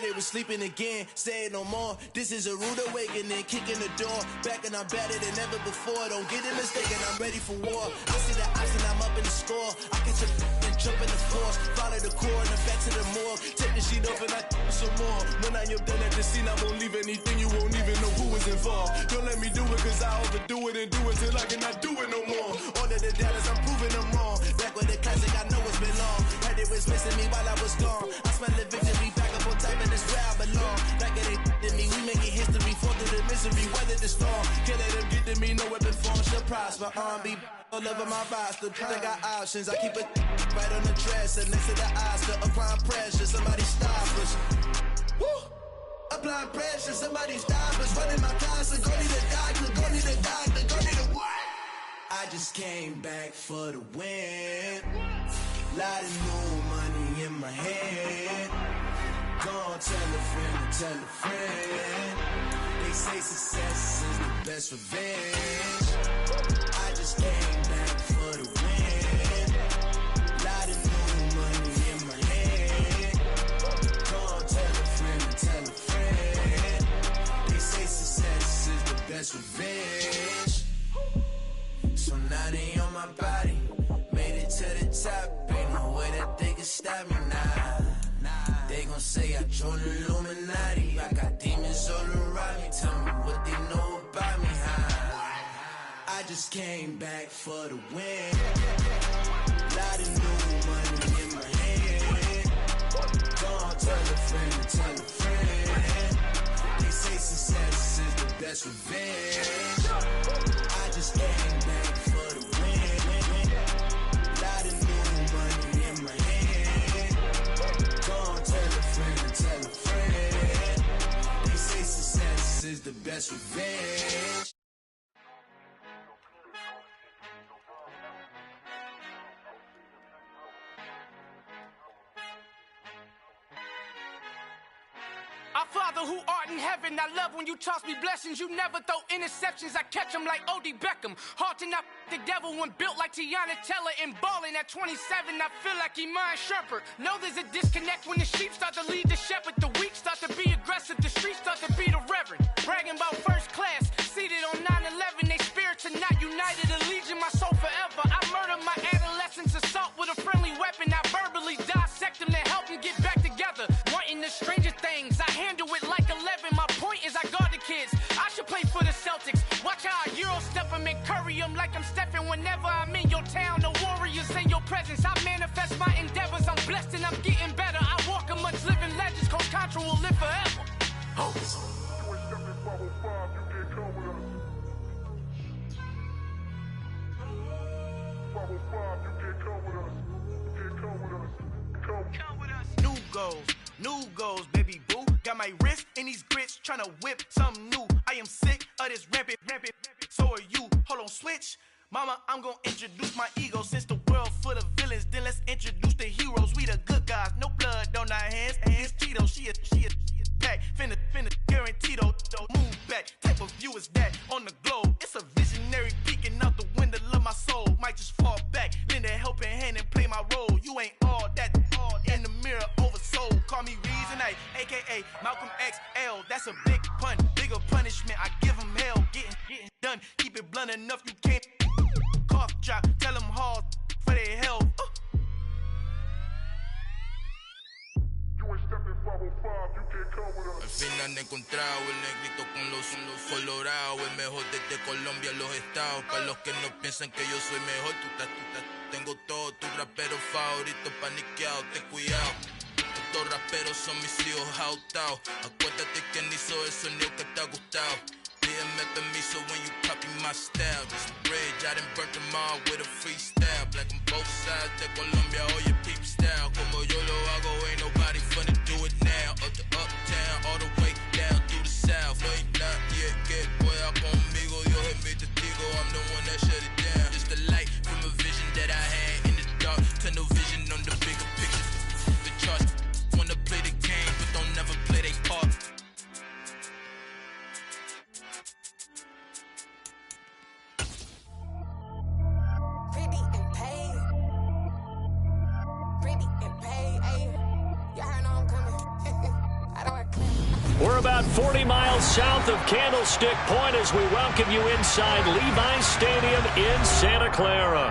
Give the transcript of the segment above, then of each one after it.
they was sleeping again. Say it no more. This is a rude awakening, kicking the door. Back and I'm better than ever before. Don't get it mistaken, I'm ready for war. I see the option, I'm up in the score. I catch a and jump in the force. Follow the core and then back to the morgue. Take the sheet off and I some more. When I am done at the scene, I won't leave anything. You won't even know who is involved. Don't let me do it, cause I overdo it and do it till I cannot do it no more. All of the doubters, I'm proving them wrong. Back with the classic, I know it's been long. Heard they was missing me while I was gone. I smell the victory, back up on time, and it's where I belong. Like it ain't to me, we making history. Fall through the misery, weather the storm. Can't let them get to me, no weapon form shall prosper. R&B all over my roster, I got options. I keep it right on the dresser, next to the Oscar. Applying pressure, somebody stop us. Woo! Applying pressure, somebody stop us. Running my closet, go need a doctor, go need a doctor, go need a what? I just came back for the win. Lot of new money in my hand. Gonna tell a friend to tell a friend. They say success is the best revenge. I just came back for the win. Lot of new money in my hand. Gonna tell a friend to tell a friend. They say success is the best revenge. So now they on my body, made it to the top. Ain't no way that they can stop me now. They gon' say I joined the Illuminati. I got demons all around me. Tell me what they know about me, huh? I just came back for the win. Lot of new money in my hand. Gonna tell a friend to tell a friend. They say success is the best revenge. I just came back for the win. Lot of new money in my hand. Gonna tell a friend to tell a friend. They say success is the best revenge. Our Father who art in heaven, I love when you toss me blessings. You never throw interceptions, I catch them like O.D. Beckham. Hard to not the devil when built like Tiana Teller and balling at 27. I feel like Iman Shumpert. Know there's a disconnect when the sheep start to lead the shepherd. The weak start to be aggressive, the streets start to be the reverend. Bragging about first class, seated on 9/11. They spirits are not united, a legion, my soul forever. I murder my adolescence, assault with a friendly weapon. I verbally dissect them to help them get back together. Wanting the stranger things, I handle it like 11. My point is I guard the kids. I should play for the Celtics. Watch how I Euro step them and curry them like I'm Stephen. Whenever I'm in your town, the Warriors in your presence. I manifest my endeavors. I'm blessed and I'm getting better. I walk amongst living legends. Coach Contra will live forever. Oh. New goals, baby boo. Got my wrist in these grits, tryna whip something new. I am sick of this rampant. So are you. Hold on, switch. Mama, I'm gonna introduce my ego. Since the world full of villains, then let's introduce the heroes. We the good guys, no blood on our hands. Hands Tito, she is back. Finna, guaranteed though. Move back, type of view is that on the globe. It's a visionary peeking out the window of my soul. Might just fall back, lend a helping hand and play my role. You ain't all that in the mirror oversold. Call me Reason A, aka Malcolm XL. That's a big pun, bigger punishment. I give him hell, getting done. Keep it blunt enough, you can't cough drop. Tell them hard for their health. Al fin han encontrado el negrito con los colorados, el mejor desde Colombia a los estados. Para los que no piensan que yo soy mejor, tengo todo tu rapero favorito paniqueado, ten cuidado. Estos raperos son mis hijos adoptados. Acuérdate quién hizo el sonido que te ha gustado. Pídeme permiso when you copy my style. This bridge, I done burnt them all with a freestyle. Black on both sides de Colombia, oye peep style. Como yo lo hago, ain't nobody finna do it now. Up to uptown, all the way down through the south. No hay nadie que pueda conmigo, Dios es mi testigo. I'm the one that shut it down. Just the light from a vision that I had in the dark. Tunnel vision on the bigger picture. The charts wanna play the game, but don't never play their part. Pretty and paid, ayy. Y'all heard I'm coming. We're about 40 miles south of Candlestick Point as we welcome you inside Levi's Stadium in Santa Clara.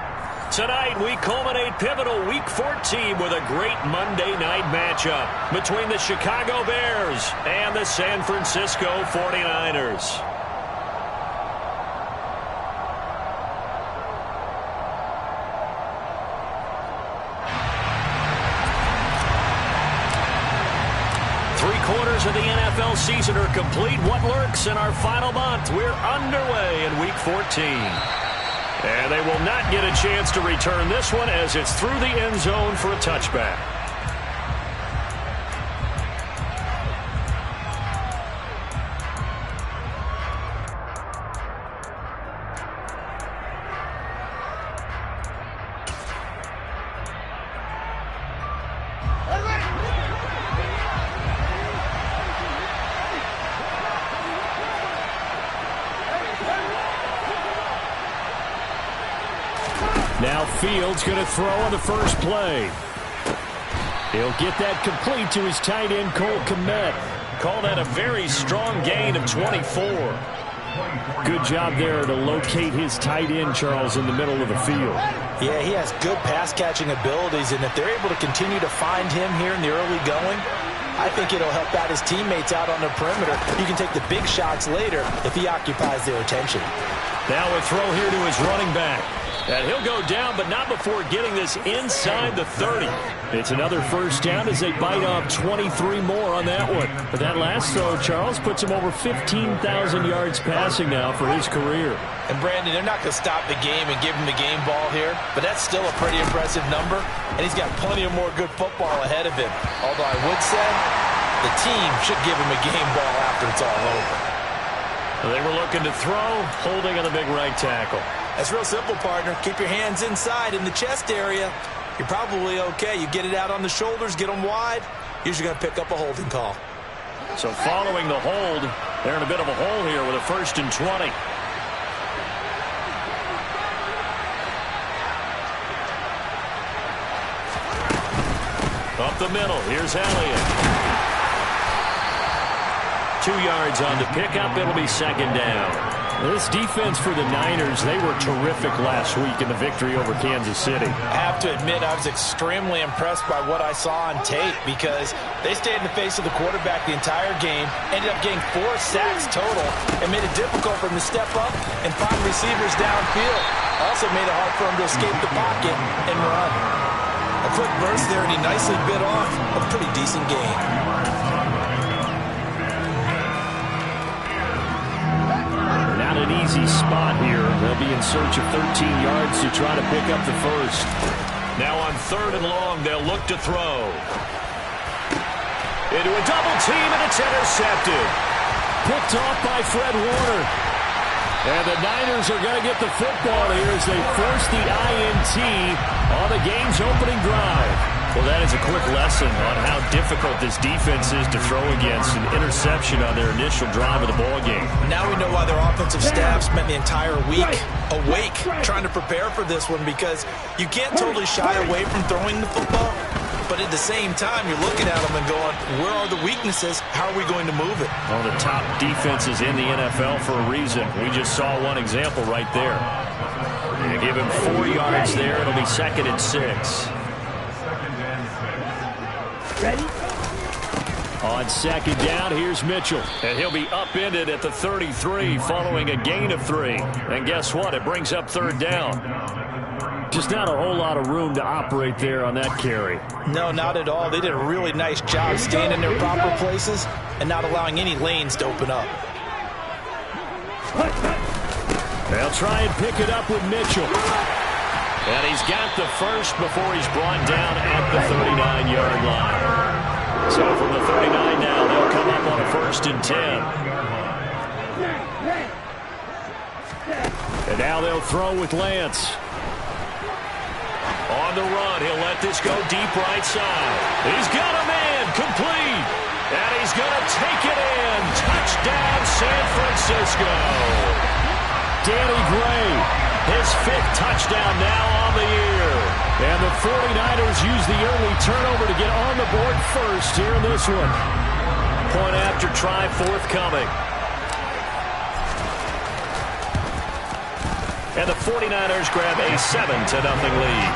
Tonight, we culminate pivotal Week 14 with a great Monday night matchup between the Chicago Bears and the San Francisco 49ers. Three-quarters of the NFL season are complete. What lurks in our final month? We're underway in Week 14. And they will not get a chance to return this one as it's through the end zone for a touchback. Now Fields going to throw on the first play. He'll get that complete to his tight end, Cole Kmet. Call that a very strong gain of 24. Good job there to locate his tight end, Charles, in the middle of the field. Yeah, he has good pass-catching abilities, and if they're able to continue to find him here in the early going, I think it'll help out his teammates out on the perimeter. You can take the big shots later if he occupies their attention. Now a throw here to his running back. And he'll go down, but not before getting this inside the 30. It's another first down as they bite off 23 more on that one. But that last throw, Charles, puts him over 15,000 yards passing now for his career. And, Brandon, they're not going to stop the game and give him the game ball here, but that's still a pretty impressive number, and he's got plenty of more good football ahead of him. Although I would say the team should give him a game ball after it's all over. They were looking to throw, holding on the big right tackle. That's real simple, partner. Keep your hands inside in the chest area. You're probably okay. You get it out on the shoulders, get them wide. Usually going to pick up a holding call. So following the hold, they're in a bit of a hole here with a 1st and 20. Up the middle, here's Elliott. 2 yards on the pickup, it'll be 2nd down. This defense for the Niners, they were terrific last week in the victory over Kansas City. I have to admit, I was extremely impressed by what I saw on tape because they stayed in the face of the quarterback the entire game, ended up getting 4 sacks total, and made it difficult for him to step up and find receivers downfield. Also made it hard for him to escape the pocket and run. A quick burst there, and he nicely bit off a pretty decent gain. Not an easy spot here. They'll be in search of 13 yards to try to pick up the first. Now on 3rd and long, they'll look to throw. Into a double team, and it's intercepted. Picked off by Fred Warner. And the Niners are going to get the football here as they force the INT on the game's opening drive. Well, that is a quick lesson on how difficult this defense is to throw against. An interception on their initial drive of the ball game. Now we know why their offensive staff spent the entire week awake trying to prepare for this one, because you can't totally shy away from throwing the football, but at the same time, you're looking at them and going, where are the weaknesses? How are we going to move it? One of the top defenses in the NFL for a reason. We just saw one example right there. They give him 4 yards there. It'll be 2nd and 6. Ready? On 2nd down, here's Mitchell. And he'll be upended at the 33 following a gain of 3. And guess what? It brings up 3rd down. Just not a whole lot of room to operate there on that carry. No, not at all. They did a really nice job staying in their proper places and not allowing any lanes to open up. They'll try and pick it up with Mitchell. And he's got the first before he's brought down at the 39-yard line. So from the 39 now, they'll come up on a 1st and 10. And now they'll throw with Lance. On the run, he'll let this go deep right side. He's got a man, complete. And he's going to take it in. Touchdown, San Francisco. Danny Gray, his 5th touchdown now on the year. And the 49ers use the early turnover to get on the board first here in this one. Point after try forthcoming. And the 49ers grab a 7-0 lead.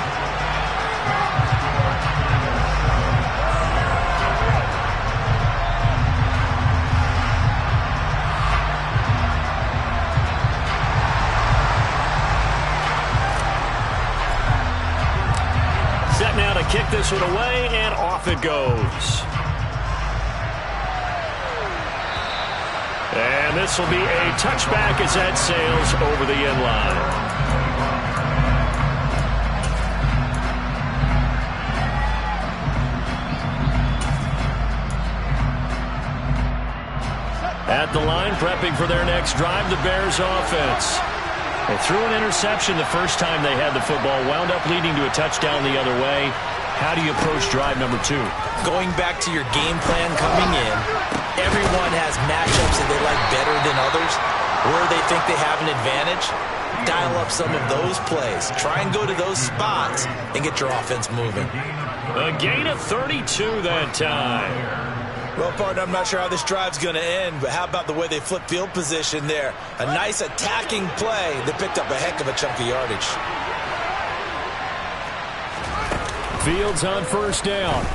Set now to kick this one away, and off it goes. And this will be a touchback as that sails over the end line. At the line, prepping for their next drive, the Bears offense. They threw an interception the first time they had the football, wound up leading to a touchdown the other way. How do you approach drive number 2? Going back to your game plan coming in, everyone has matchups that they like better than others, where they think they have an advantage. Dial up some of those plays. Try and go to those spots and get your offense moving. A gain of 32 that time. Well, partner, I'm not sure how this drive's going to end, but how about the way they flip field position there? A nice attacking play that picked up a heck of a chunk of yardage. Fields on first down.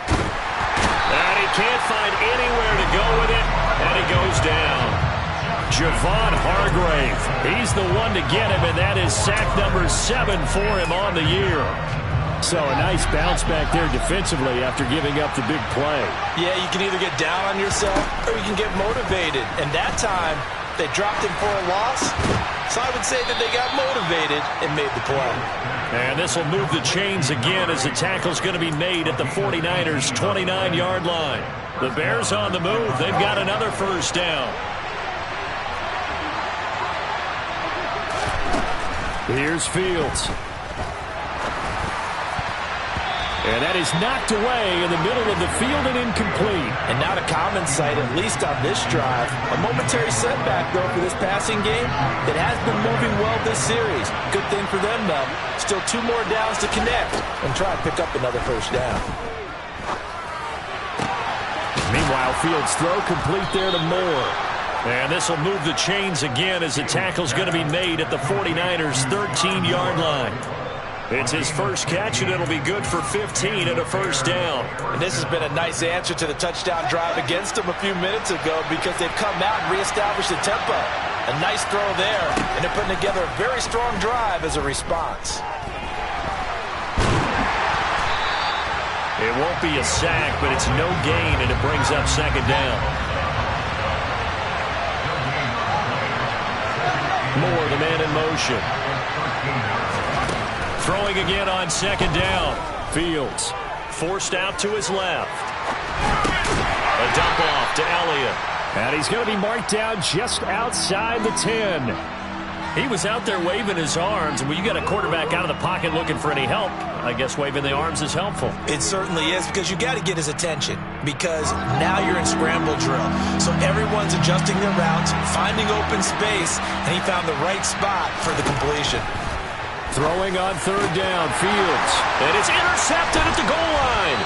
And he can't find anywhere to go with it, and he goes down. Javon Hargrave, he's the one to get him, and that is sack number 7 for him on the year. So a nice bounce back there defensively after giving up the big play. Yeah, you can either get down on yourself or you can get motivated. And that time, they dropped him for a loss. So I would say that they got motivated and made the play. And this will move the chains again as the tackle's going to be made at the 49ers' 29-yard line. The Bears on the move. They've got another first down. Here's Fields. And that is knocked away in the middle of the field and incomplete. And not a common sight, at least on this drive. A momentary setback, though, for this passing game. It has been moving well this series. Good thing for them, though. Still 2 more downs to connect and try and pick up another first down. Meanwhile, Fields' throw complete there to Moore. And this will move the chains again as the tackle's going to be made at the 49ers' 13-yard line. It's his first catch, and it'll be good for 15 and a first down. And this has been a nice answer to the touchdown drive against them a few minutes ago because they've come out and reestablished the tempo. A nice throw there, and they're putting together a very strong drive as a response. It won't be a sack, but it's no gain, and it brings up second down. Moore, the man in motion. Throwing again on second down. Fields forced out to his left. A dump off to Elliott. And he's going to be marked down just outside the 10. He was out there waving his arms. When you got a quarterback out of the pocket looking for any help, I guess waving the arms is helpful. It certainly is, because you got to get his attention, because now you're in scramble drill. So everyone's adjusting their routes, finding open space, and he found the right spot for the completion. Throwing on third down, Fields. And it's intercepted at the goal line.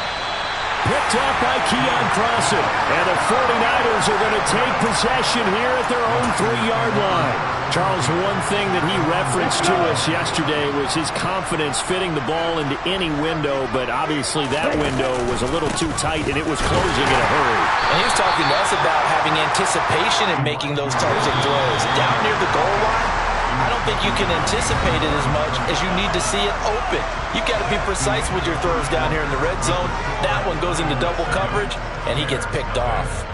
Picked up by Keon Crossen. And the 49ers are going to take possession here at their own 3-yard line. Charles, one thing that he referenced to us yesterday was his confidence fitting the ball into any window, but obviously that window was a little too tight, and it was closing in a hurry. And he was talking to us about having anticipation in making those types of throws. Down near the goal line, I don't think you can anticipate it as much as you need to see it open. You've got to be precise with your throws down here in the red zone. That one goes into double coverage, and he gets picked off.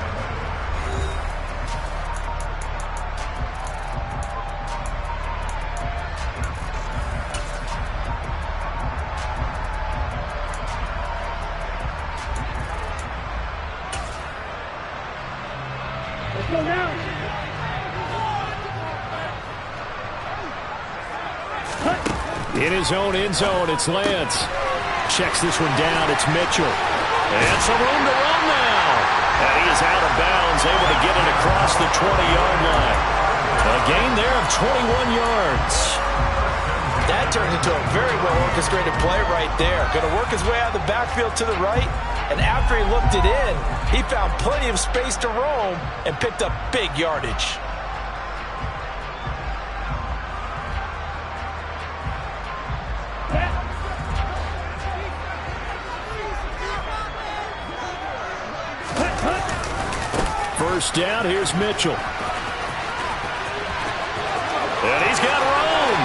Let's go now. In his own end zone, it's Lance. Checks this one down, it's Mitchell. And some room to run now. And he is out of bounds, able to get it across the 20-yard line. A gain there of 21 yards. That turned into a very well-orchestrated play right there. Going to work his way out of the backfield to the right, And after he looked it in, he found plenty of space to roam and picked up big yardage. First down, here's Mitchell. And he's got room.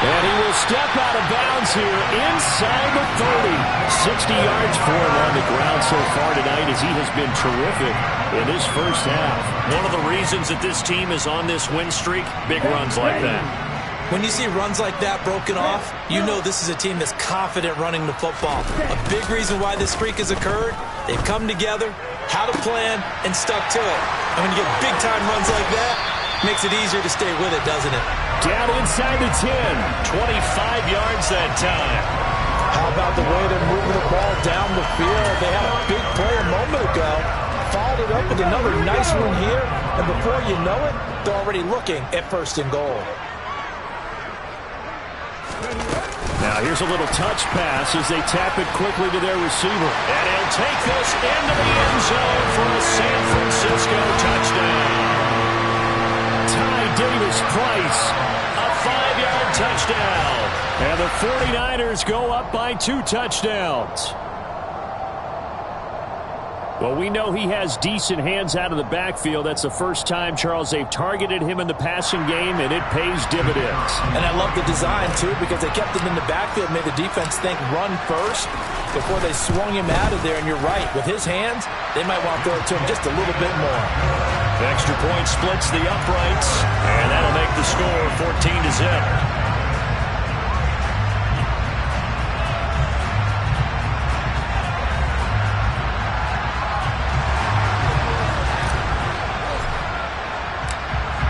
And he will step out of bounds here inside the 30. 60 yards for him on the ground so far tonight as he has been terrific in this first half. One of the reasons that this team is on this win streak, big runs like that. When you see runs like that broken off, you know this is a team that's confident running the football. A big reason why this streak has occurred, they've come together, had a plan, and stuck to it. And when you get big-time runs like that, it makes it easier to stay with it, doesn't it? Down inside the 10. 25 yards that time. How about the way they're moving the ball down the field? They had a big play a moment ago, followed it up with another nice one here, and before you know it, they're already looking at 1st and goal. Now here's a little touch pass as they tap it quickly to their receiver. And he'll take this into the end zone for a San Francisco touchdown. Ty Davis-Price, a 5-yard touchdown. And the 49ers go up by 2 touchdowns. Well, we know he has decent hands out of the backfield. That's the first time, Charles, they've targeted him in the passing game, and it pays dividends. And I love the design, too, because they kept him in the backfield, made the defense think run first before they swung him out of there. And you're right, with his hands, they might want to throw it to him just a little bit more. Extra point splits the uprights, and that'll make the score 14-0.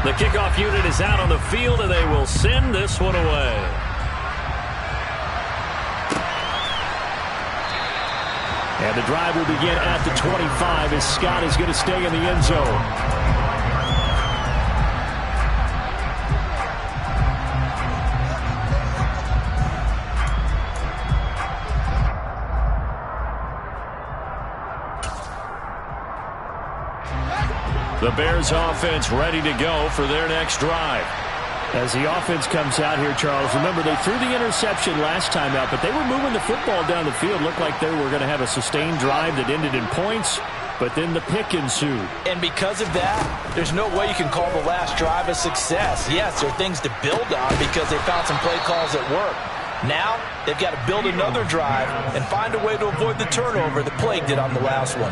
The kickoff unit is out on the field, and they will send this one away. And the drive will begin at the 25 as Scott is going to stay in the end zone. The Bears offense ready to go for their next drive. As the offense comes out here, Charles, remember they threw the interception last time out, but they were moving the football down the field. Looked like they were going to have a sustained drive that ended in points, but then the pick ensued. And because of that, there's no way you can call the last drive a success. Yes, there are things to build on because they found some play calls that work. Now, they've got to build another drive and find a way to avoid the turnover that plagued it on the last one.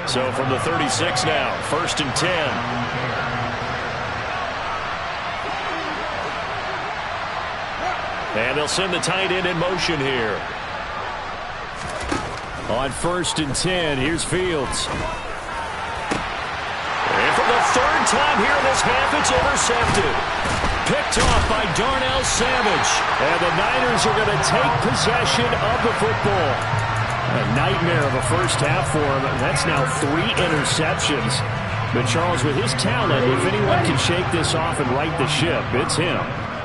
So from the 36 now, 1st and 10. And they'll send the tight end in motion here. On 1st and 10, here's Fields. And for the 3rd time here in this half, it's intercepted. Picked off by Darnell Savage. And the Niners are going to take possession of the football. A nightmare of a first half for him. That's now 3 interceptions. But Charles, with his talent, if anyone can shake this off and right the ship, it's him.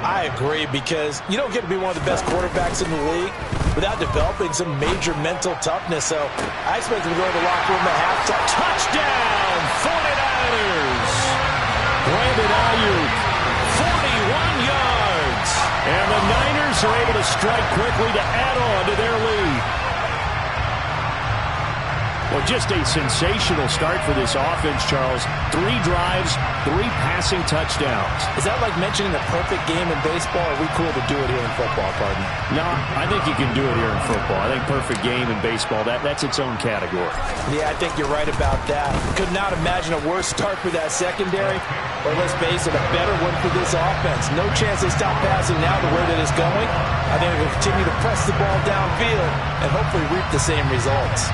I agree, because you don't get to be one of the best quarterbacks in the league without developing some major mental toughness. So I expect him to go to the locker room at halftime. Touchdown, 49ers! Brandon Ayuk, 41 yards. And the Niners are able to strike quickly to add on to their lead. Well, just a sensational start for this offense, Charles. 3 drives, 3 passing touchdowns. Is that like mentioning the perfect game in baseball, or are we cool to do it here in football, pardon? No, I think you can do it here in football. I think perfect game in baseball, that's its own category. Yeah, I think you're right about that. Could not imagine a worse start for that secondary, or let's face it, a better one for this offense. No chance they stop passing now the way that it's going. I think they'll continue to press the ball downfield and hopefully reap the same results.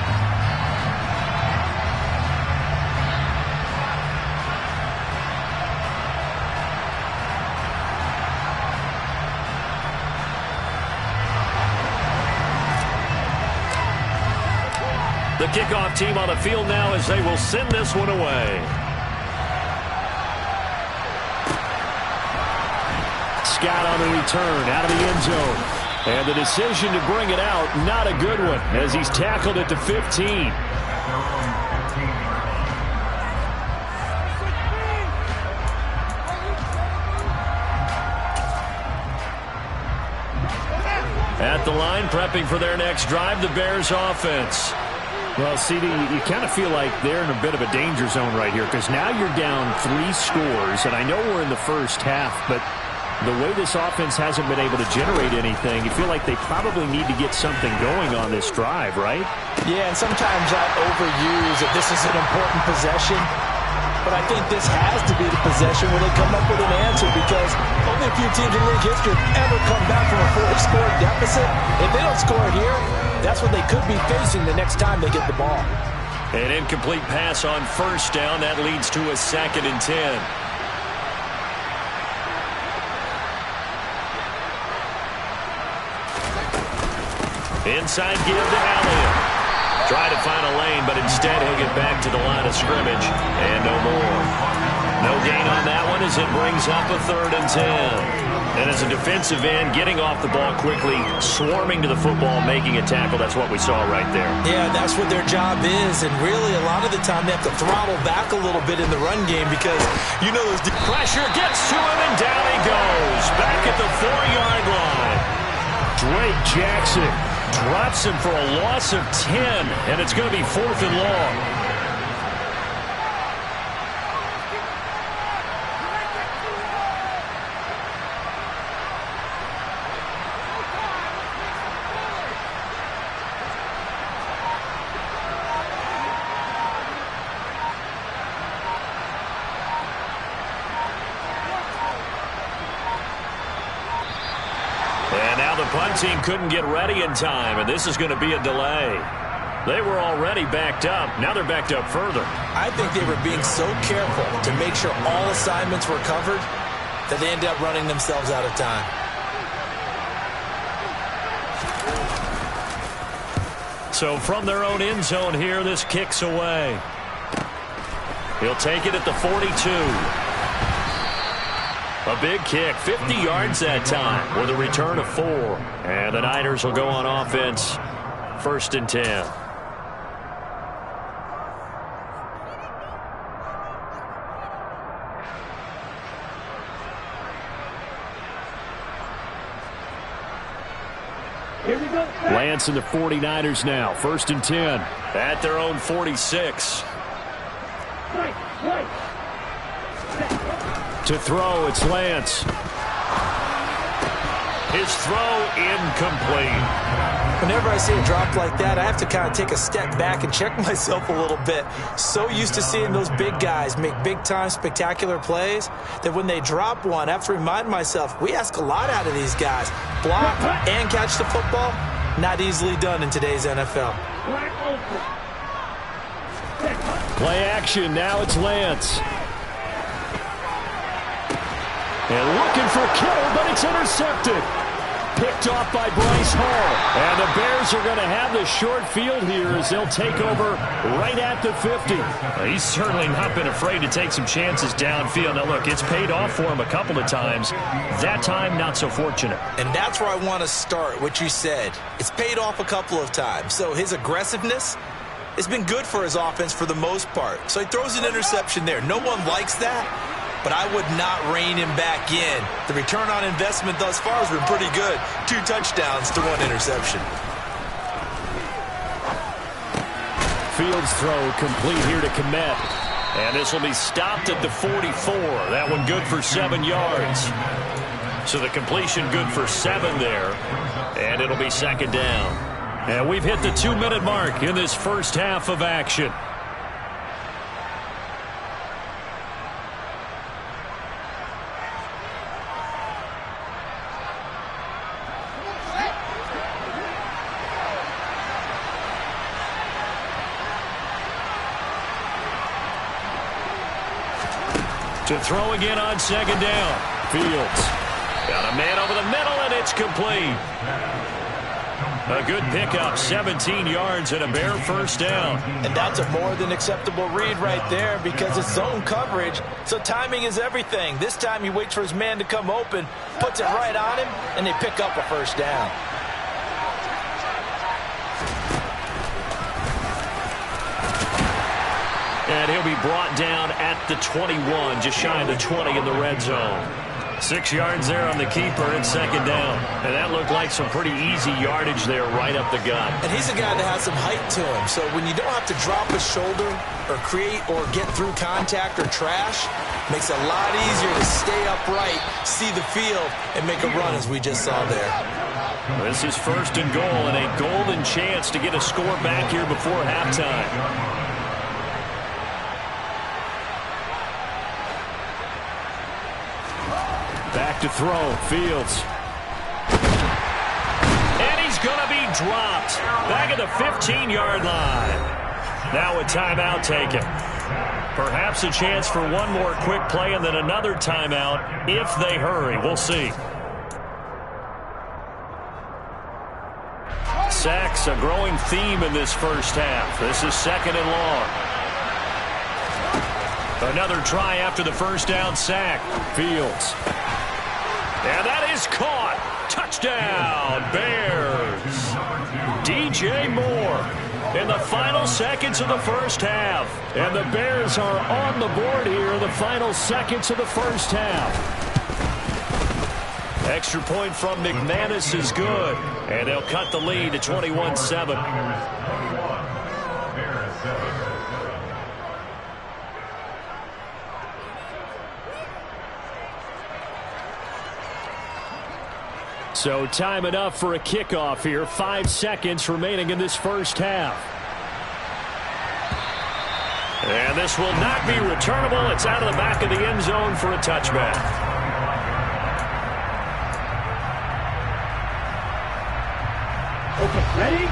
The kickoff team on the field now as they will send this one away. Scott on the return out of the end zone. And the decision to bring it out, not a good one, as he's tackled at the 15. At the line, prepping for their next drive, the Bears offense. Well, CD, you kind of feel like they're in a bit of a danger zone right here, because now you're down 3 scores, and I know we're in the first half, but the way this offense hasn't been able to generate anything, you feel like they probably need to get something going on this drive, right? Yeah, and sometimes I overuse that this is an important possession, but I think this has to be the possession where they come up with an answer, because only a few teams in league history have ever come back from a 4-score deficit. If they don't score here, that's what they could be facing the next time they get the ball. An incomplete pass on first down. That leads to a 2nd and 10. Inside give to Elliott. Try to find a lane, but instead he'll get back to the line of scrimmage. And no more. No gain on that one as it brings up a 3rd and 10. And as a defensive end, getting off the ball quickly, swarming to the football, making a tackle, that's what we saw right there. Yeah, that's what their job is. And really, a lot of the time, they have to throttle back a little bit in the run game because, you know, those pressure gets to him, and down he goes. Back at the 4-yard line. Drake Jackson drops him for a loss of 10, and it's going to be 4th and long. Punt team couldn't get ready in time, and this is going to be a delay. They were already backed up. Now they're backed up further. I think they were being so careful to make sure all assignments were covered that they ended up running themselves out of time. So from their own end zone here, this kicks away. He'll take it at the 42. A big kick, 50 yards that time with a return of 4. And the Niners will go on offense, 1st and 10. Lance and the 49ers now, 1st and 10. At their own 46. To throw, it's Lance. His throw incomplete. Whenever I see a drop like that, I have to kind of take a step back and check myself a little bit. So used to seeing those big guys make big-time spectacular plays that when they drop one, I have to remind myself, we ask a lot out of these guys. Block and catch the football, not easily done in today's NFL. Play action, now it's Lance. And looking for Kittle, but it's intercepted. Picked off by Bryce Hall. And the Bears are going to have the short field here as they'll take over right at the 50. He's certainly not been afraid to take some chances downfield. Now, look, it's paid off for him a couple of times. That time, not so fortunate. And that's where I want to start, what you said. It's paid off a couple of times. So his aggressiveness has been good for his offense for the most part. So he throws an interception there. No one likes that. But I would not rein him back in. The return on investment thus far has been pretty good. 2 touchdowns to 1 interception. Fields throw complete here to Kmet. And this will be stopped at the 44. That one good for 7 yards. So the completion good for 7 there. And it'll be 2nd down. And we've hit the 2-minute mark in this first half of action. To throw again on 2nd down. Fields. Got a man over the middle, and it's complete. A good pickup, 17 yards and a bare first down. And that's a more than acceptable read right there because it's zone coverage, so timing is everything. This time he waits for his man to come open, puts it right on him, and they pick up a first down. And he'll be brought down at the 21, just shy of the 20 in the red zone. 6 yards there on the keeper. It's second down. And that looked like some pretty easy yardage there right up the gut. And he's a guy that has some height to him. So when you don't have to drop a shoulder or create or get through contact or trash, makes it a lot easier to stay upright, see the field, and make a run as we just saw there. This is first and goal and a golden chance to get a score back here before halftime. Back to throw, Fields. And he's going to be dropped. Back at the 15-yard line. Now a timeout taken. Perhaps a chance for one more quick play and then another timeout if they hurry. We'll see. Sacks, a growing theme in this first half. This is second and long. Another try after the first down sack. Fields. And that is caught. Touchdown, Bears. DJ Moore in the final seconds of the first half. And the Bears are on the board here in the final seconds of the first half. Extra point from McManus is good. And they'll cut the lead to 21-7. So time enough for a kickoff here. 5 seconds remaining in this first half. And this will not be returnable. It's out of the back of the end zone for a touchback. Okay, ready?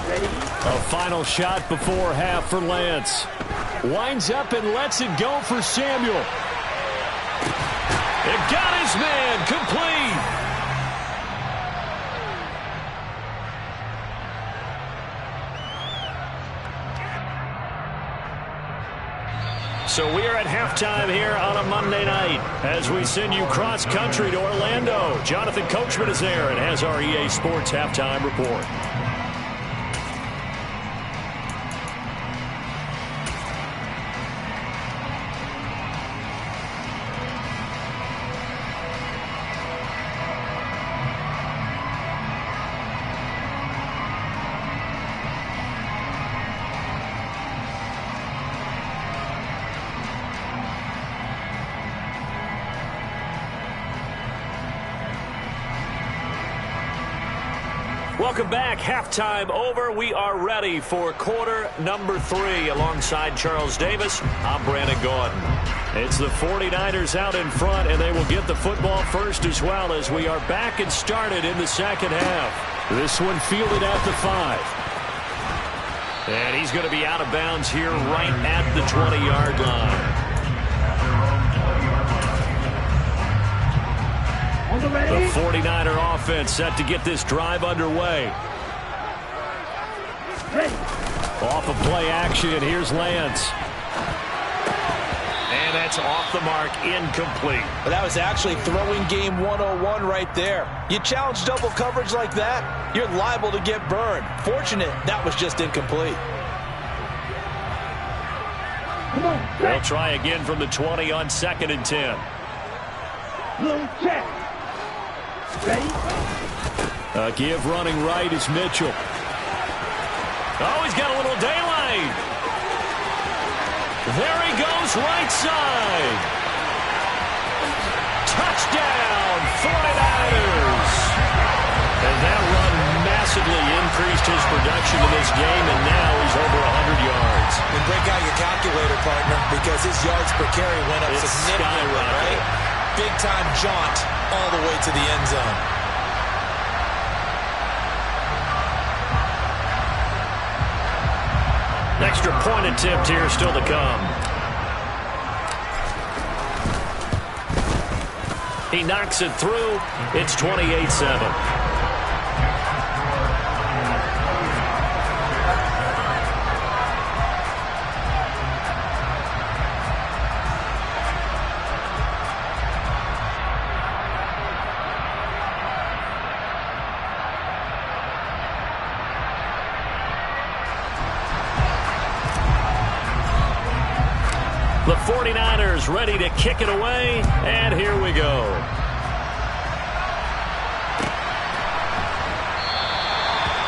Ready? A final shot before half for Lance. Winds up and lets it go for Samuel. It got his man complete. So we are at halftime here on a Monday night as we send you cross-country to Orlando. Jonathan Coachman is there and has our EA Sports halftime report. Welcome back. Halftime over. We are ready for quarter number 3 alongside Charles Davis. I'm Brandon Gordon. It's the 49ers out in front, and they will get the football first as well as we are back and started in the second half. This one fielded at the 5. And he's going to be out of bounds here right at the 20-yard line. The 49er offense set to get this drive underway. Off of play action, here's Lance. And that's off the mark, incomplete. But that was actually throwing game 101 right there. You challenge double coverage like that, you're liable to get burned. Fortunate, that was just incomplete. They'll try again from the 20 on 2nd and 10. Little check. Ready? A give running right is Mitchell. Oh, he's got a little daylight. There he goes, right side. Touchdown, 49ers. And that run massively increased his production in this game, and now he's over 100 yards. And break out your calculator, partner, because his yards per carry went up significantly, right? Big-time jaunt all the way to the end zone. Extra point attempt here still to come. He knocks it through. It's 28-7. 49ers ready to kick it away, and here we go.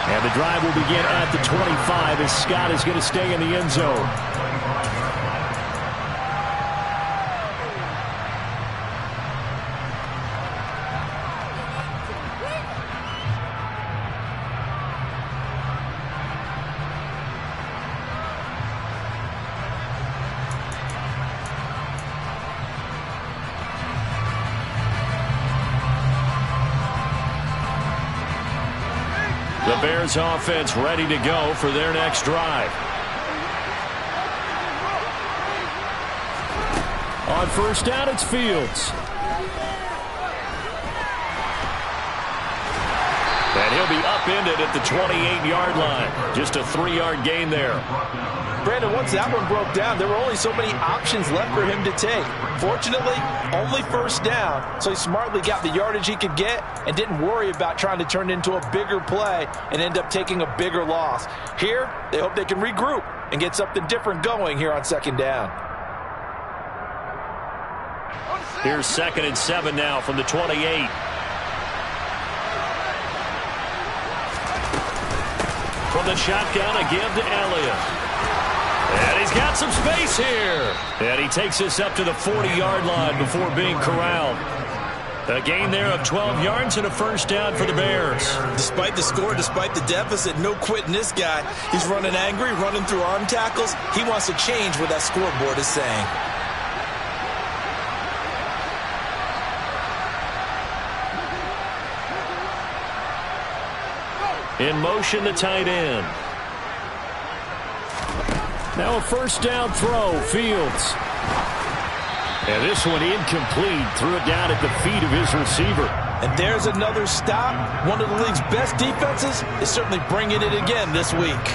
And the drive will begin at the 25 as Scott is going to stay in the end zone. The Bears offense ready to go for their next drive. On first down, it's Fields. And he'll be upended at the 28-yard line. Just a 3-yard gain there. Brandon, once that one broke down, there were only so many options left for him to take. Fortunately, only first down, so he smartly got the yardage he could get and didn't worry about trying to turn it into a bigger play and end up taking a bigger loss. Here, they hope they can regroup and get something different going here on second down. Here's 2nd and 7 now from the 28. From the shotgun, a give to Elliott. And he's got some space here. And he takes this up to the 40-yard line before being corralled. A gain there of 12 yards and a first down for the Bears. Despite the score, despite the deficit, no quitting this guy. He's running angry, running through arm tackles. He wants to change what that scoreboard is saying. In motion, the tight end. Now a first down throw, Fields. And this one incomplete. Threw it down at the feet of his receiver. And there's another stop. One of the league's best defenses is certainly bringing it again this week.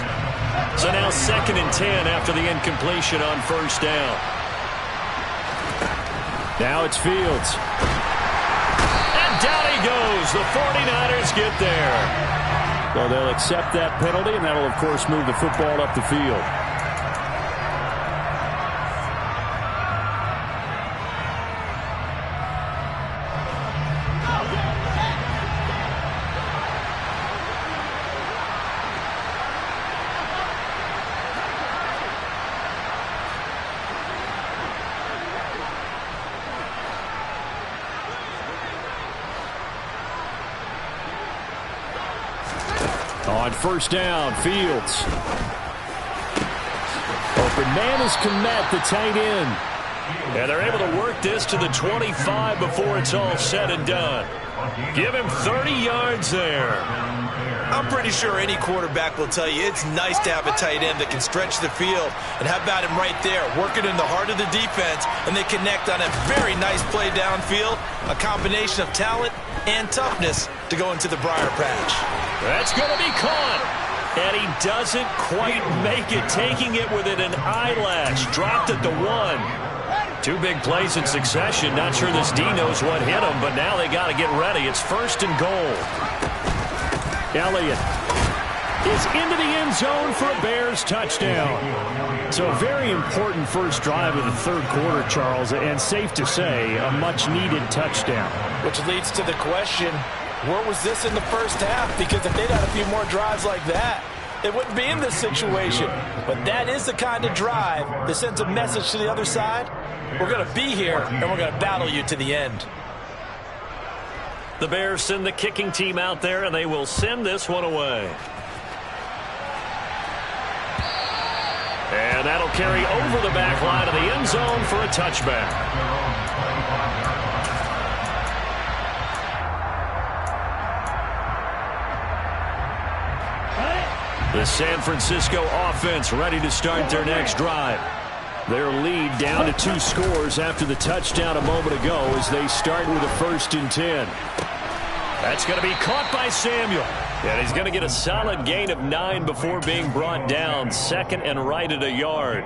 So now 2nd and 10 after the incompletion on first down. Now it's Fields. And down he goes. The 49ers get there. So they'll accept that penalty, and that'll, of course, move the football up the field. On first down, Fields. Open man is Kmet, the tight end. And they're able to work this to the 25 before it's all said and done. Give him 30 yards there. I'm pretty sure any quarterback will tell you it's nice to have a tight end that can stretch the field. And how about him right there, working in the heart of the defense, and they connect on a very nice play downfield, a combination of talent and toughness to go into the briar patch. That's going to be caught. And he doesn't quite make it, taking it within an eyelash. Dropped at the 1. 2 big plays in succession. Not sure this D knows what hit him, but now they got to get ready. It's 1st and goal. Elliott is into the end zone for a Bears touchdown. So a very important first drive of the third quarter, Charles, and safe to say a much-needed touchdown. Which leads to the question, where was this in the first half? Because if they'd had a few more drives like that, they wouldn't be in this situation. But that is the kind of drive that sends a message to the other side. We're going to be here, and we're going to battle you to the end. The Bears send the kicking team out there, and they will send this one away. And that'll carry over the back line of the end zone for a touchback. The San Francisco offense ready to start their next drive. Their lead down to 2 scores after the touchdown a moment ago as they start with a 1st and 10. That's going to be caught by Samuel. And he's going to get a solid gain of 9 before being brought down. 2nd and right at a yard.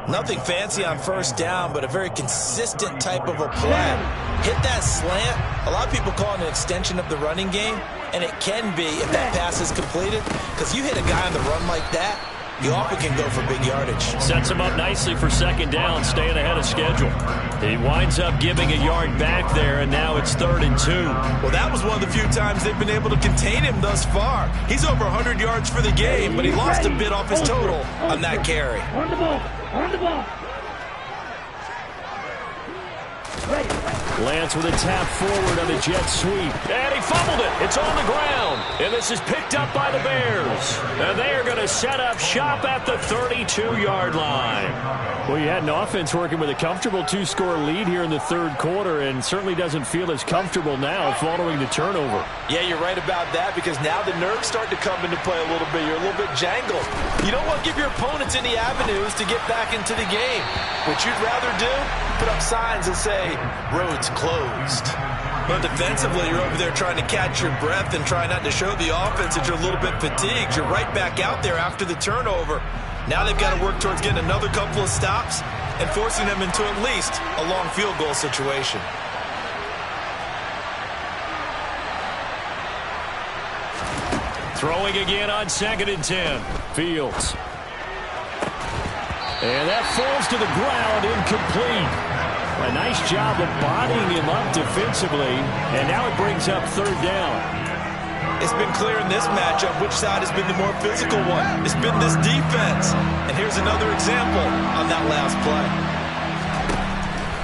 Nothing fancy on first down, but a very consistent type of a play. Hit that slant. A lot of people call it an extension of the running game, and it can be if that pass is completed. Because you hit a guy on the run like that, you often can go for big yardage. Sets him up nicely for second down, staying ahead of schedule. He winds up giving a yard back there, and now it's 3rd and 2. Well, that was one of the few times they've been able to contain him thus far. He's over 100 yards for the game, but he lost a bit off his total on that carry. On the ball. On the ball. Lance with a tap forward on the jet sweep. And he fumbled it. It's on the ground. And this is picked up by the Bears. And they are going to set up shop at the 32-yard line. Well, you had an offense working with a comfortable 2-score lead here in the 3rd quarter and certainly doesn't feel as comfortable now following the turnover. Yeah, you're right about that because now the nerves start to come into play a little bit. You're a little bit jangled. You don't want to give your opponents any avenues to get back into the game. What you'd rather do, put up signs and say, roads closed. But defensively, you're over there trying to catch your breath and try not to show the offense that you're a little bit fatigued. You're right back out there after the turnover. Now they've got to work towards getting another couple of stops and forcing them into at least a long field goal situation. Throwing again on 2nd and 10. Fields. And that falls to the ground, incomplete. A nice job of bodying him up defensively, and now it brings up 3rd down. It's been clear in this matchup which side has been the more physical one. It's been this defense. And here's another example on that last play.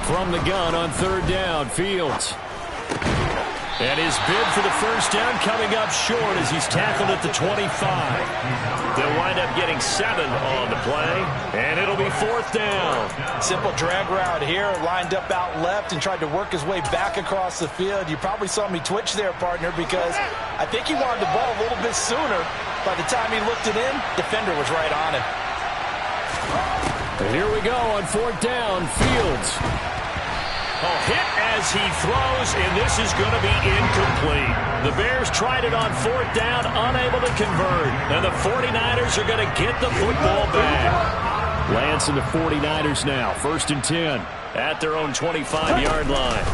From the gun on 3rd down, Fields. And his bid for the first down coming up short as he's tackled at the 25. They'll wind up getting 7 on the play, and it'll be 4th down. Simple drag route here, lined up out left and tried to work his way back across the field. You probably saw me twitch there, partner, because I think he wanted the ball a little bit sooner. By the time he looked it in, defender was right on him. And here we go on 4th down, Fields. A hit as he throws, and this is going to be incomplete. The Bears tried it on 4th down, unable to convert. And the 49ers are going to get the football back. Lance and the 49ers now, 1st and 10 at their own 25-yard line.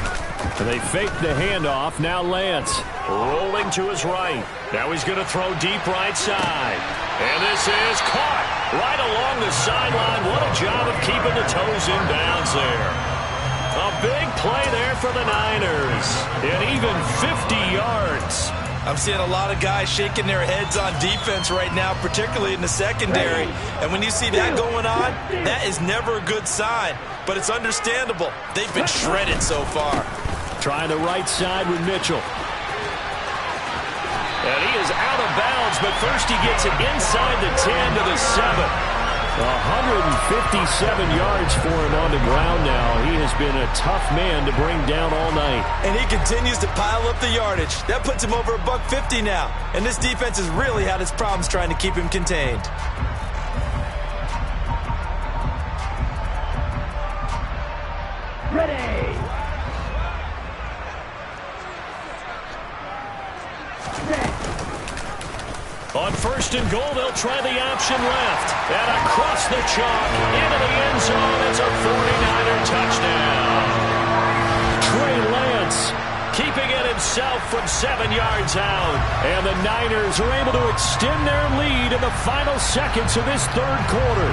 They fake the handoff. Now Lance rolling to his right. Now he's going to throw deep right side. And this is caught right along the sideline. What a job of keeping the toes in bounds there. A big play there for the Niners, and even 50 yards. I'm seeing a lot of guys shaking their heads on defense right now, particularly in the secondary. And when you see that going on, that is never a good sign. But it's understandable. They've been shredded so far. Trying the right side with Mitchell. And he is out of bounds, but first he gets it inside the 10 to the 7. 157 yards for him on the ground now. He has been a tough man to bring down all night. And he continues to pile up the yardage. That puts him over $150 now. And this defense has really had its problems trying to keep him contained. Ready. On 1st and goal, they'll try the option left. And across the chalk, into the end zone. It's a 49er touchdown. Trey Lance keeping it himself from 7 yards out. And the Niners are able to extend their lead in the final seconds of this 3rd quarter.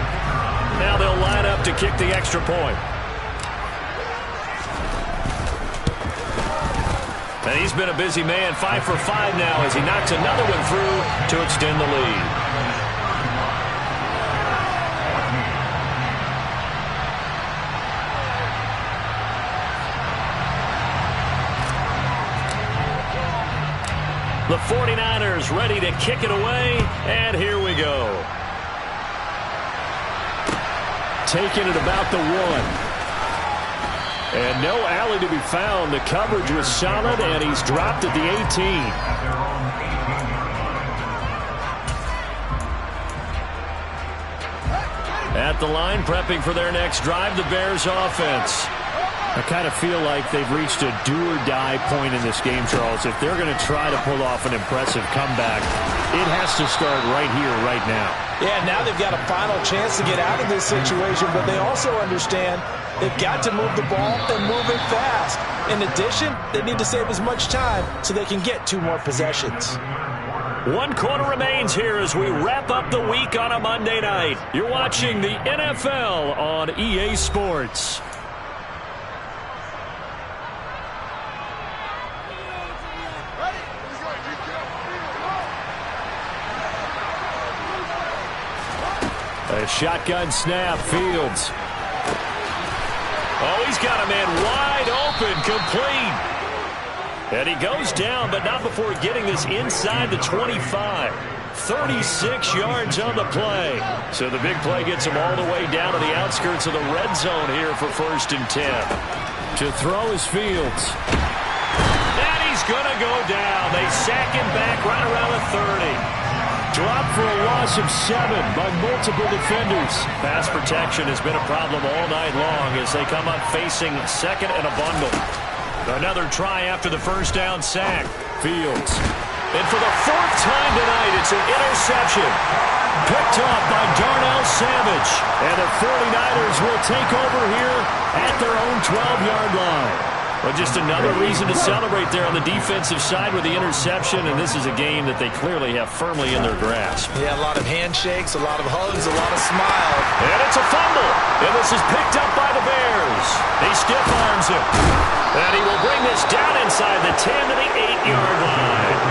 Now they'll line up to kick the extra point. And he's been a busy man, 5 for 5 now as he knocks another one through to extend the lead. The 49ers ready to kick it away, and here we go. Taking it about the 1. And no alley to be found. The coverage was solid, and he's dropped at the 18. At the line, prepping for their next drive, the Bears offense. I kind of feel like they've reached a do-or-die point in this game, Charles. If they're going to try to pull off an impressive comeback, it has to start right here, right now. Yeah, now they've got a final chance to get out of this situation, but they also understand they've got to move the ball and move it fast. In addition, they need to save as much time so they can get 2 more possessions. 1 quarter remains here as we wrap up the week on a Monday night. You're watching the NFL on EA Sports. A shotgun snap, Fields. Oh, he's got a man wide open, complete. And he goes down, but not before getting this inside the 25. 36 yards on the play. So the big play gets him all the way down to the outskirts of the red zone here for 1st and 10. To throw is Fields. And he's going to go down. They sack him back right around the 30. Dropped for a loss of 7 by multiple defenders. Pass protection has been a problem all night long as they come up facing 2nd and a bundle. Another try after the 1st down sack. Fields. And for the 4th time tonight, it's an interception. Picked off by Darnell Savage. And the 49ers will take over here at their own 12-yard line. Well, just another reason to celebrate there on the defensive side with the interception, and this is a game that they clearly have firmly in their grasp. Yeah, a lot of handshakes, a lot of hugs, a lot of smiles. And it's a fumble, and this is picked up by the Bears. He stiff arms him, and he will bring this down inside the 10 to the 8-yard line.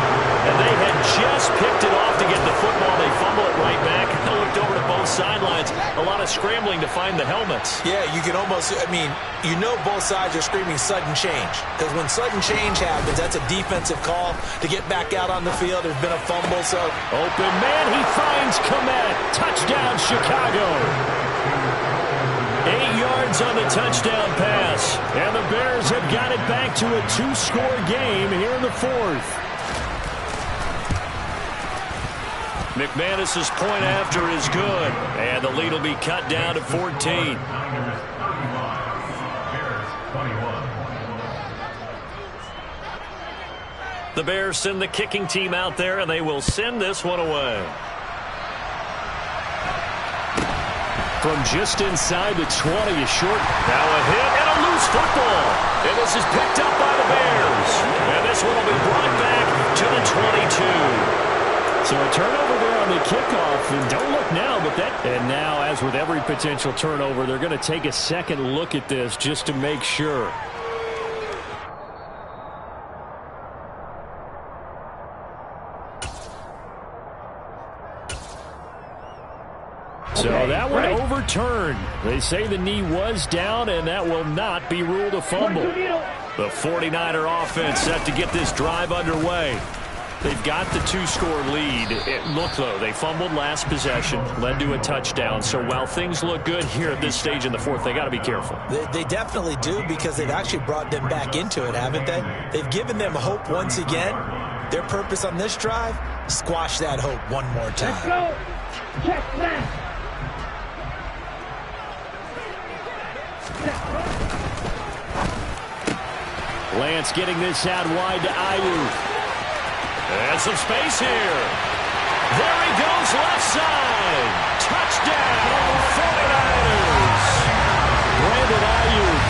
And they had just picked it off to get the football. They fumble it right back. They looked over to both sidelines. A lot of scrambling to find the helmets. Yeah, you can almost, you know both sides are screaming sudden change. Because when sudden change happens, that's a defensive call to get back out on the field. There's been a fumble, so. Open man, he finds Komet. Touchdown, Chicago. 8 yards on the touchdown pass. And the Bears have got it back to a 2-score game here in the 4th. McManus's point after is good, and the lead will be cut down to 14. The Bears send the kicking team out there, and they will send this one away. From just inside the 20, a short. Now a hit and a loose football. And this is picked up by the Bears. And this one will be brought back to the 22. So a turnover there on the kickoff, and don't look now, but that. And now, as with every potential turnover, they're going to take a second look at this just to make sure. So that one overturned. They say the knee was down, and that will not be ruled a fumble. The 49er offense set to get this drive underway. They've got the 2-score lead. Look, though, they fumbled last possession, led to a touchdown. So while things look good here at this stage in the 4th, they got to be careful. They definitely do, because they've actually brought them back into it, haven't they? They've given them hope once again. Their purpose on this drive, squash that hope one more time. Let's go. Check that. Lance getting this out wide to Ayuk. And some space here. There he goes, left side. Touchdown, 49ers. Brandon Ayuk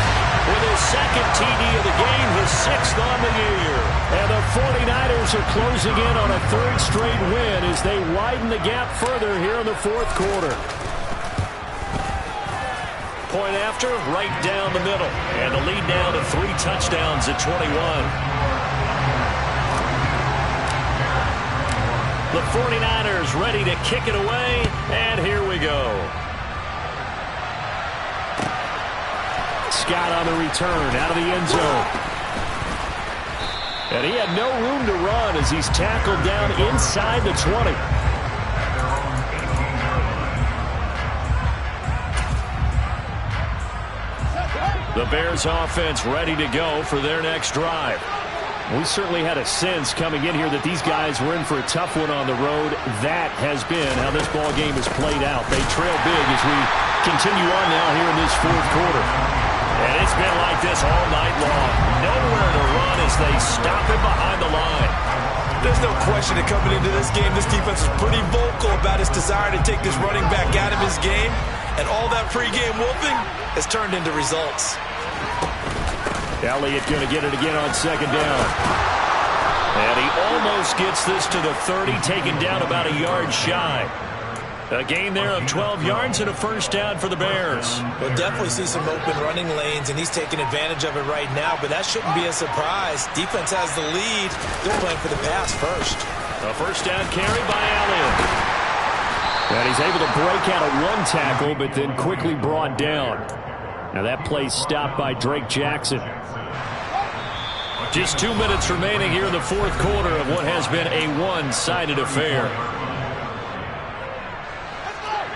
with his 2nd TD of the game, his 6th on the year. And the 49ers are closing in on a 3rd straight win as they widen the gap further here in the 4th quarter. Point after, right down the middle. And the lead down to 3 touchdowns at 21. The 49ers ready to kick it away, and here we go. Scott on the return, out of the end zone. And he had no room to run as he's tackled down inside the 20. The Bears offense ready to go for their next drive. We certainly had a sense coming in here that these guys were in for a tough one on the road. That has been how this ball game has played out. They trail big as we continue on now here in this 4th quarter. And it's been like this all night long. Nowhere to run as they stop him behind the line. There's no question that coming into this game, this defense is pretty vocal about its desire to take this running back out of his game. And all that pregame whooping has turned into results. Elliott going to get it again on 2nd down. And he almost gets this to the 30, taken down about a yard shy. A gain there of 12 yards and a first down for the Bears. We'll definitely see some open running lanes, and he's taking advantage of it right now, but that shouldn't be a surprise. Defense has the lead. They're playing for the pass first. A first down carry by Elliott. And he's able to break out of one tackle, but then quickly brought down. Now that play stopped by Drake Jackson. Just 2 minutes remaining here in the fourth quarter of what has been a one-sided affair.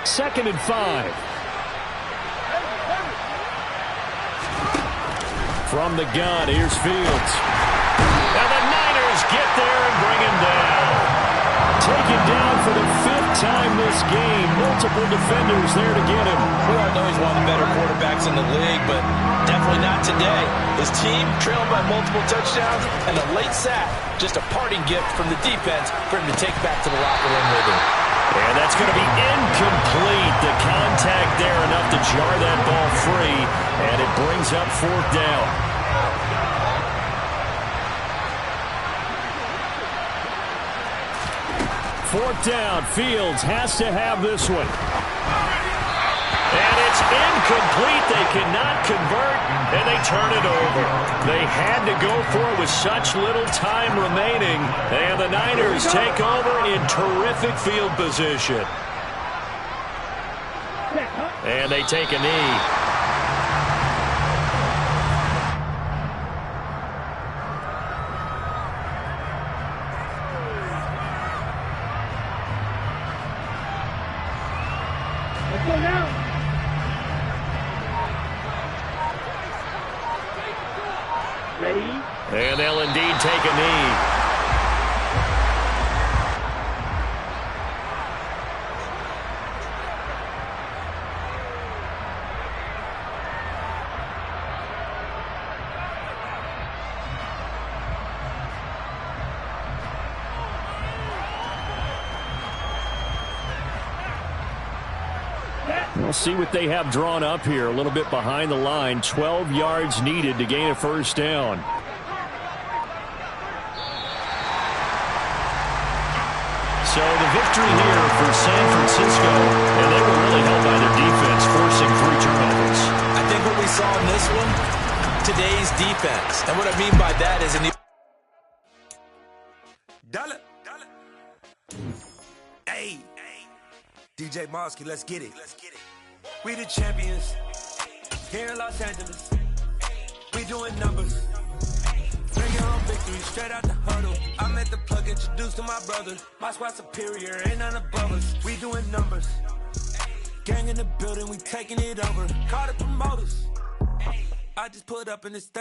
2nd and 5. From the gun, here's Fields. And the Niners get there and bring him down. Taken down for the 5th time this game. Multiple defenders there to get him. We all know he's one of the better quarterbacks in the league, but definitely not today. His team trailed by multiple touchdowns, and a late sack, just a parting gift from the defense for him to take back to the locker room with him. And that's going to be incomplete. The contact there enough to jar that ball free, and it brings up 4th down. Fourth down. Fields has to have this one. And it's incomplete. They cannot convert, and they turn it over. They had to go for it with such little time remaining, and the Niners take over in terrific field position. And they take a knee. And they'll indeed take a knee. We'll see what they have drawn up here. A little bit behind the line. 12 yards needed to gain a first down. So the victory here for San Francisco, and they were really helped by their defense, forcing 3 turnovers. I think what we saw in this one, today's defense. And what I mean by that is Hey, DJ Mosky, let's get it. We the champions here in Los Angeles. We doing numbers. Bring your own victory straight out the huddle. I'm at the plug, introduced to my brothers. My squad superior, ain't none above us. We doing numbers. Gang in the building, we taking it over. Call the promoters. I just put up in this thing.